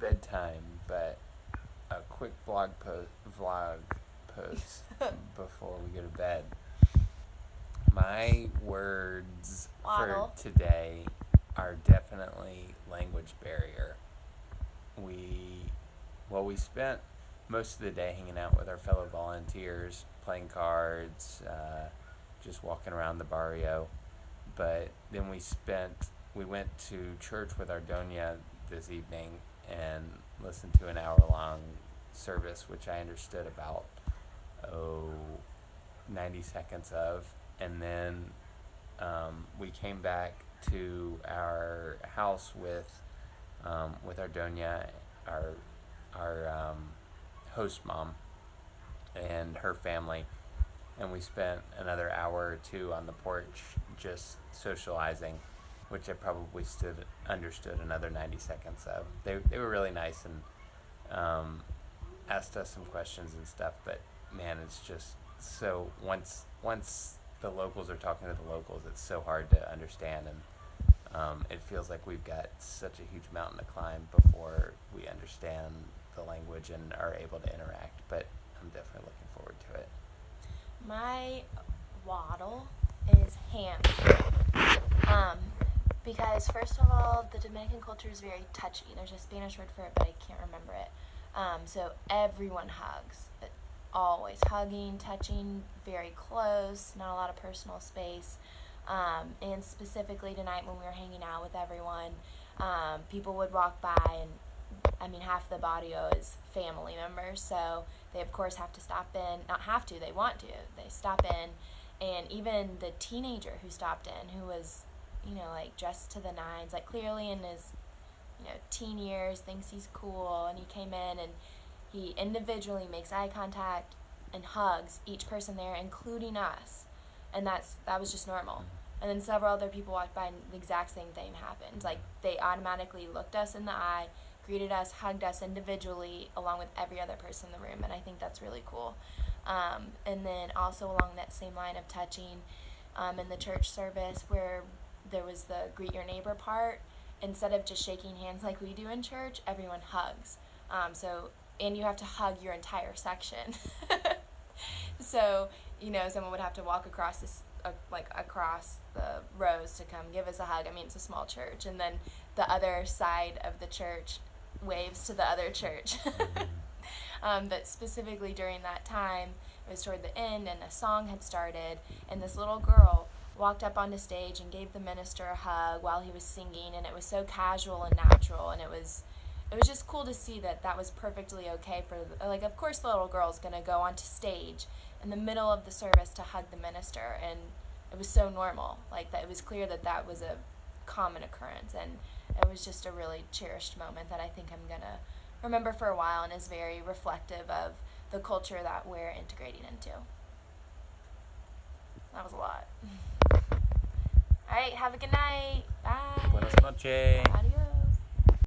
bedtime, but a quick vlog post before we go to bed. My words Waddle. for today are definitely language barrier. We spent most of the day hanging out with our fellow volunteers, playing cards, just walking around the barrio. But then we went to church with our Doña this evening and listened to an hour long service, which I understood about, 90 seconds of. And then we came back to our house with our Doña, our host mom, and her family, and we spent another hour or two on the porch just socializing, which I probably understood another 90 seconds of. They were really nice and asked us some questions and stuff, but man, it's just so once the locals are talking to the locals, it's so hard to understand, and it feels like we've got such a huge mountain to climb before we understand the language and are able to interact, but I'm definitely looking forward to it. My waddle is hands. Because first of all, the Dominican culture is very touchy. There's a Spanish word for it, but I can't remember it. So everyone hugs. Always hugging, touching, very close, not a lot of personal space. And specifically tonight when we were hanging out with everyone, people would walk by, and I mean, half the barrio is family members, so they of course have to stop in. Not have to, they want to. They stop in, and even the teenager who stopped in, who was, like dressed to the nines, like clearly in his, teen years, thinks he's cool, and he came in and he individually makes eye contact and hugs each person there, including us, and that was just normal. And then several other people walked by, and the exact same thing happened. Like they automatically looked us in the eye, greeted us, hugged us individually, along with every other person in the room, and I think that's really cool. And then also along that same line of touching, in the church service where there was the greet your neighbor part, instead of just shaking hands like we do in church, everyone hugs. And you have to hug your entire section. So, someone would have to walk across across the rows to come give us a hug. I mean, it's a small church, and then the other side of the church waves to the other church. But specifically during that time, it was toward the end, and a song had started, and this little girl walked up onto stage and gave the minister a hug while he was singing, and it was so casual and natural, and it was just cool to see that was perfectly okay for, of course the little girl's going to go onto stage in the middle of the service to hug the minister, and it was so normal, that it was clear that was a common occurrence, and it was just a really cherished moment that I think I'm going to remember for a while, and is very reflective of the culture that we're integrating into. That was a lot. All right, have a good night. Bye. Buenas noches. Adios.